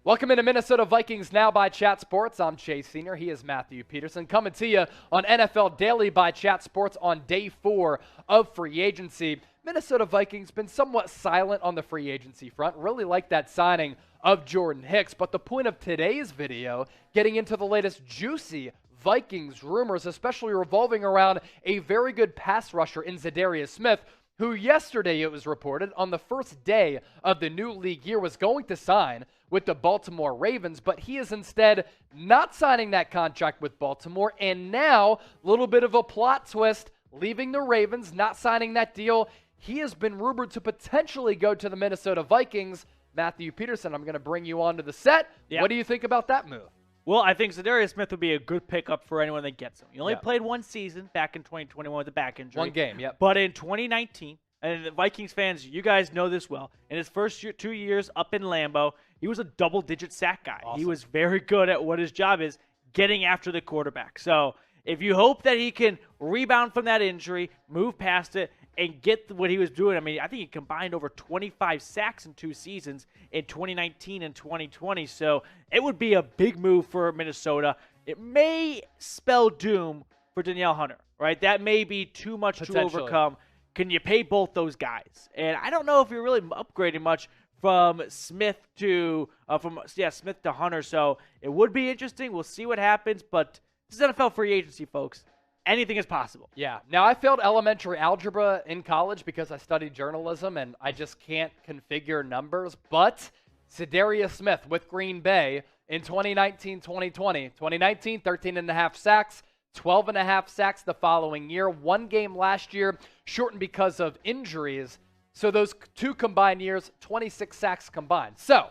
Welcome into Minnesota Vikings Now by Chat Sports. I'm Chase Senior. He is Matthew Peterson. Coming to you on NFL Daily by Chat Sports on day 4 of free agency. Minnesota Vikings been somewhat silent on the free agency front. Really like that signing of Jordan Hicks. But the point of today's video, getting into the latest juicy Vikings rumors, especially revolving around a very good pass rusher in Za'Darius Smith, who yesterday it was reported on the first day of the new league year was going to sign with the Baltimore Ravens, but he is instead not signing that contract with Baltimore, and now, a little bit of a plot twist, leaving the Ravens, not signing that deal. He has been rumored to potentially go to the Minnesota Vikings. Matthew Peterson, I'm going to bring you onto the set. What do you think about that move? Well, I think Za'Darius Smith would be a good pickup for anyone that gets him. He only played one season back in 2021 with a back injury. One game, yep. But in 2019, and the Vikings fans, you guys know this well, in his first 2 years up in Lambeau, he was a double-digit sack guy. Awesome. He was very good at what his job is, getting after the quarterback. So if you hope that he can rebound from that injury, move past it, and get what he was doing, I mean, I think he combined over 25 sacks in 2 seasons in 2019 and 2020. So it would be a big move for Minnesota. It may spell doom for Danielle Hunter, right? That may be too much to overcome. Can you pay both those guys? And I don't know if you're really upgrading much from Smith to Smith to Hunter. So it would be interesting. We'll see what happens. But this is NFL free agency, folks. Anything is possible. Yeah. Now, I failed elementary algebra in college because I studied journalism, and I just can't configure numbers. But Za'Darius Smith with Green Bay in 2019-2020. 2019, 13.5 sacks. 12.5 sacks the following year. 1 game last year, shortened because of injuries. So those 2 combined years, 26 sacks combined. So,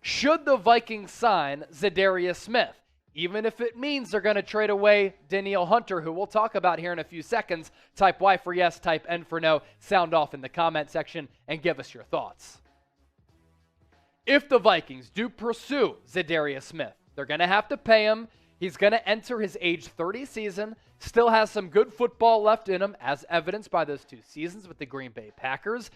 should the Vikings sign Za'Darius Smith? Even if it means they're going to trade away Danielle Hunter, who we'll talk about here in a few seconds. Type Y for yes, type N for no. Sound off in the comment section and give us your thoughts. If the Vikings do pursue Za'Darius Smith, they're going to have to pay him. He's going to enter his age 30 season, still has some good football left in him, as evidenced by those 2 seasons with the Green Bay Packers.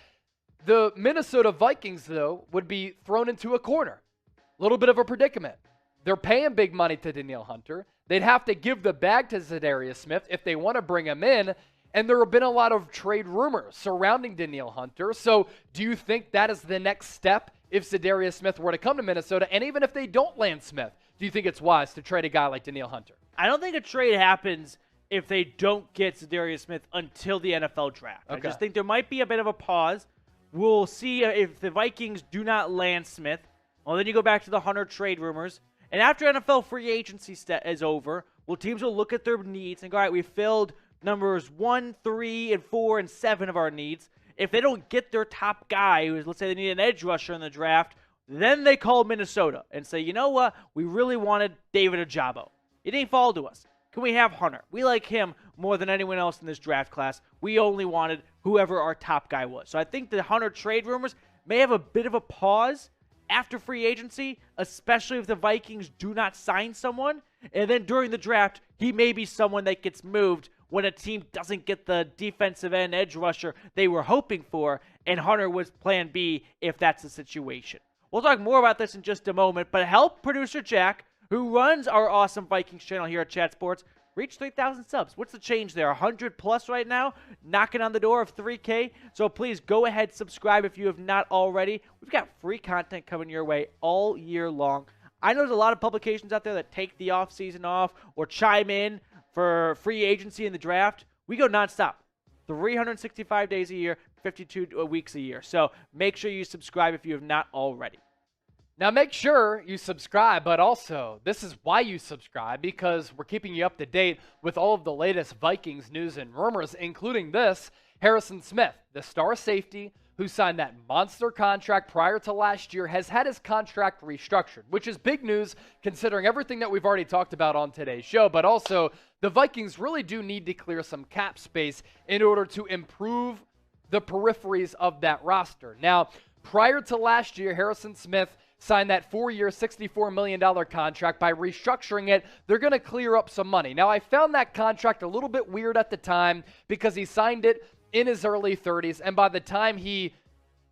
The Minnesota Vikings, though, would be thrown into a corner. A little bit of a predicament. They're paying big money to Danielle Hunter. They'd have to give the bag to Za'Darius Smith if they want to bring him in, and there have been a lot of trade rumors surrounding Danielle Hunter. So do you think that is the next step if Za'Darius Smith were to come to Minnesota? And even if they don't land Smith, do you think it's wise to trade a guy like Danielle Hunter? I don't think a trade happens if they don't get Za'Darius Smith until the NFL draft. Okay. I just think there might be a bit of a pause. We'll see if the Vikings do not land Smith. Well, then you go back to the Hunter trade rumors. And after NFL free agency is over, teams will look at their needs and go, all right, we filled numbers 1, 3, and 4, and 7 of our needs. If they don't get their top guy, let's say they need an edge rusher in the draft, then they call Minnesota and say, you know what? We really wanted David Ojabo. He didn't fall to us. Can we have Hunter? We like him more than anyone else in this draft class. We only wanted whoever our top guy was. So I think the Hunter trade rumors may have a bit of a pause after free agency, especially if the Vikings do not sign someone. And then during the draft, he may be someone that gets moved when a team doesn't get the defensive end edge rusher they were hoping for, and Hunter was plan B if that's the situation. We'll talk more about this in just a moment, but help producer Jack, who runs our awesome Vikings channel here at Chat Sports, reach 3,000 subs. What's the change there? 100 plus right now, knocking on the door of 3K. So please go ahead, subscribe if you have not already. We've got free content coming your way all year long. I know there's a lot of publications out there that take the offseason off or chime in for free agency in the draft. We go nonstop, 365 days a year, 52 weeks a year. So make sure you subscribe if you have not already. Now, make sure you subscribe, but also, this is why you subscribe, because we're keeping you up to date with all of the latest Vikings news and rumors, including this. Harrison Smith, the star safety who signed that monster contract prior to last year, has had his contract restructured, which is big news considering everything that we've already talked about on today's show. But also, the Vikings really do need to clear some cap space in order to improve the peripheries of that roster. Now, prior to last year, Harrison Smith signed that 4-year, $64 million contract. By restructuring it, they're going to clear up some money. Now, I found that contract a little bit weird at the time because he signed it in his early 30s, and by the time he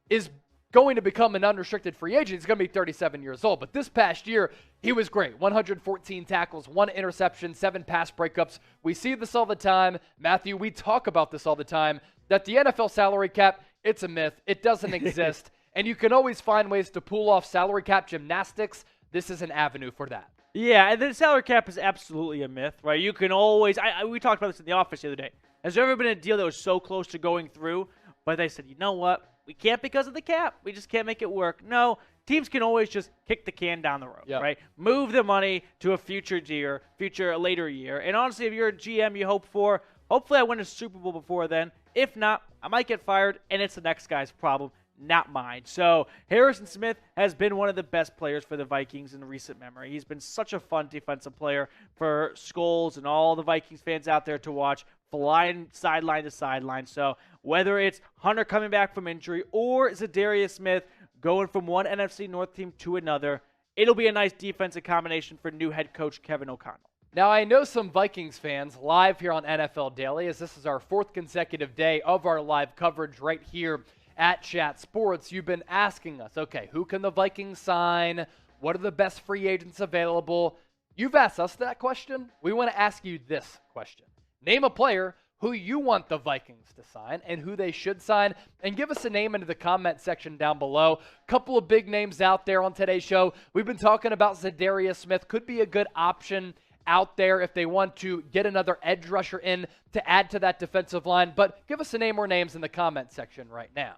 is going to become an unrestricted free agent. He's going to be 37 years old. But this past year, he was great. 114 tackles, 1 interception, 7 pass breakups. We see this all the time. Matthew, we talk about this all the time, that the NFL salary cap, it's a myth. It doesn't exist. And you can always find ways to pull off salary cap gymnastics. This is an avenue for that. Yeah, and the salary cap is absolutely a myth, right? You can always we talked about this in the office the other day. Has there ever been a deal that was so close to going through, but they said, you know what? We can't because of the cap. We just can't make it work. No, teams can always just kick the can down the road, right? Move the money to a later year. And honestly, if you're a GM, you hope for, hopefully I win a Super Bowl before then. If not, I might get fired, and it's the next guy's problem, not mine. So Harrison Smith has been one of the best players for the Vikings in recent memory. He's been such a fun defensive player for Skulls and all the Vikings fans out there to watch, flying sideline to sideline. So whether it's Hunter coming back from injury or Za'Darius Smith going from one NFC North team to another, it'll be a nice defensive combination for new head coach Kevin O'Connell. Now, I know some Vikings fans live here on NFL Daily, as this is our 4th consecutive day of our live coverage right here at Chat Sports. You've been asking us, okay, who can the Vikings sign? What are the best free agents available? You've asked us that question. We want to ask you this question. Name a player who you want the Vikings to sign and who they should sign, and give us a name into the comment section down below. Couple of big names out there on today's show. We've been talking about Za'Darius Smith. Could be a good option out there if they want to get another edge rusher in to add to that defensive line. But give us a name or names in the comment section right now.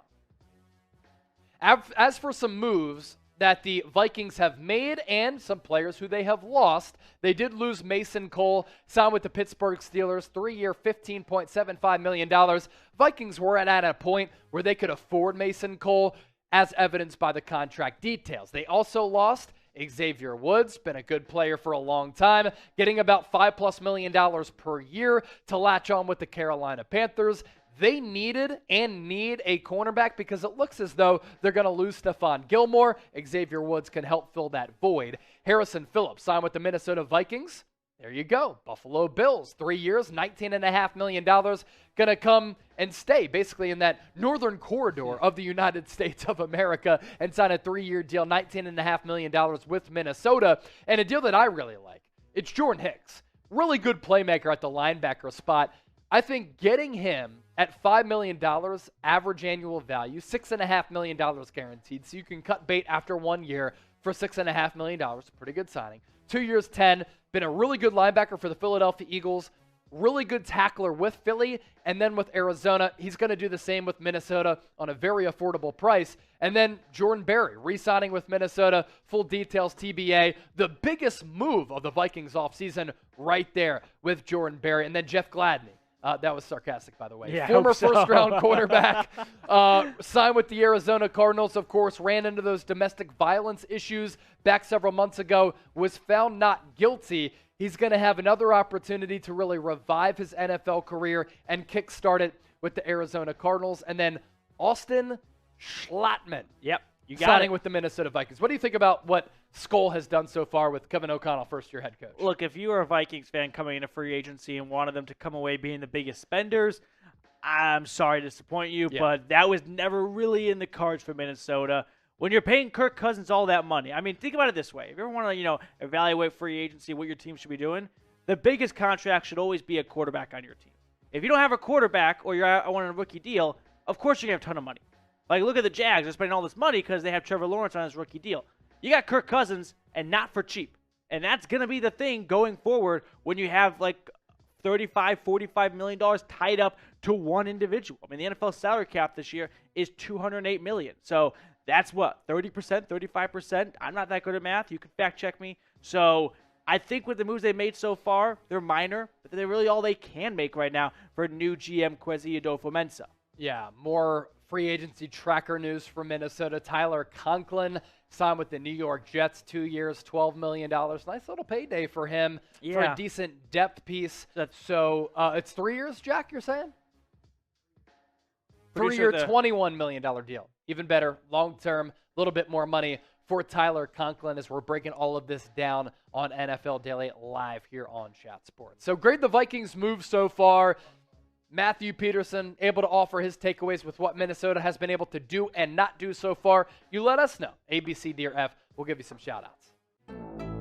As for some moves that the Vikings have made and some players who they have lost, they did lose Mason Cole, signed with the Pittsburgh Steelers, 3-year, $15.75 million. Vikings were at a point where they could afford Mason Cole, as evidenced by the contract details. They also lost Xavier Woods, been a good player for a long time, getting about $5+ million per year to latch on with the Carolina Panthers. They needed and need a cornerback because it looks as though they're going to lose Stephon Gilmore. Xavier Woods can help fill that void. Harrison Phillips signed with the Minnesota Vikings. There you go. Buffalo Bills, 3 years, $19.5 million. Going to come and stay basically in that northern corridor of the United States of America and sign a 3-year deal, $19.5 million with Minnesota. And a deal that I really like, it's Jordan Hicks. Really good playmaker at the linebacker spot. I think getting him at $5 million average annual value, $6.5 million guaranteed, so you can cut bait after 1 year for $6.5 million. Pretty good signing. 2 years, 10. Been a really good linebacker for the Philadelphia Eagles. Really good tackler with Philly. And then with Arizona, he's going to do the same with Minnesota on a very affordable price. And then Jordan Berry, re-signing with Minnesota. Full details, TBA. The biggest move of the Vikings offseason right there with Jordan Berry. And then Jeff Gladney. That was sarcastic, by the way. Yeah, former first-round quarterback, signed with the Arizona Cardinals, of course, ran into those domestic violence issues back several months ago, was found not guilty. He's going to have another opportunity to really revive his NFL career and kickstart it with the Arizona Cardinals. And then Austin Schlottman. Yep. You got signing it. with the Minnesota Vikings. What do you think about what Skull has done so far with Kevin O'Connell, first-year head coach? Look, if you are a Vikings fan coming into free agency and wanted them to come away being the biggest spenders, I'm sorry to disappoint you, but that was never really in the cards for Minnesota. When you're paying Kirk Cousins all that money, I mean, think about it this way. If you ever want to, evaluate free agency, what your team should be doing, the biggest contract should always be a quarterback on your team. If you don't have a quarterback or you're on a rookie deal, of course you're going to have a ton of money. Like, look at the Jags. They're spending all this money because they have Trevor Lawrence on his rookie deal. You got Kirk Cousins, and not for cheap. And that's going to be the thing going forward when you have, like, $35, $45 million tied up to one individual. I mean, the NFL salary cap this year is $208 million. So that's what, 30%, 35%? I'm not that good at math. You can fact check me. So I think with the moves they made so far, they're minor, but they're really all they can make right now for new GM Kwesi Adolfo-Mensah. Yeah, more free agency tracker news from Minnesota. Tyler Conklin signed with the New York Jets, 2 years, $12 million. Nice little payday for him for a decent depth piece. So it's 3 years, Jack, you're saying? 3-year, $21 million deal. Even better, long-term, a little bit more money for Tyler Conklin as we're breaking all of this down on NFL Daily live here on Chat Sports. So great the Vikings move so far. Matthew Peterson able to offer his takeaways with what Minnesota has been able to do and not do so far. You let us know. ABC Dear F, we'll give you some shout outs.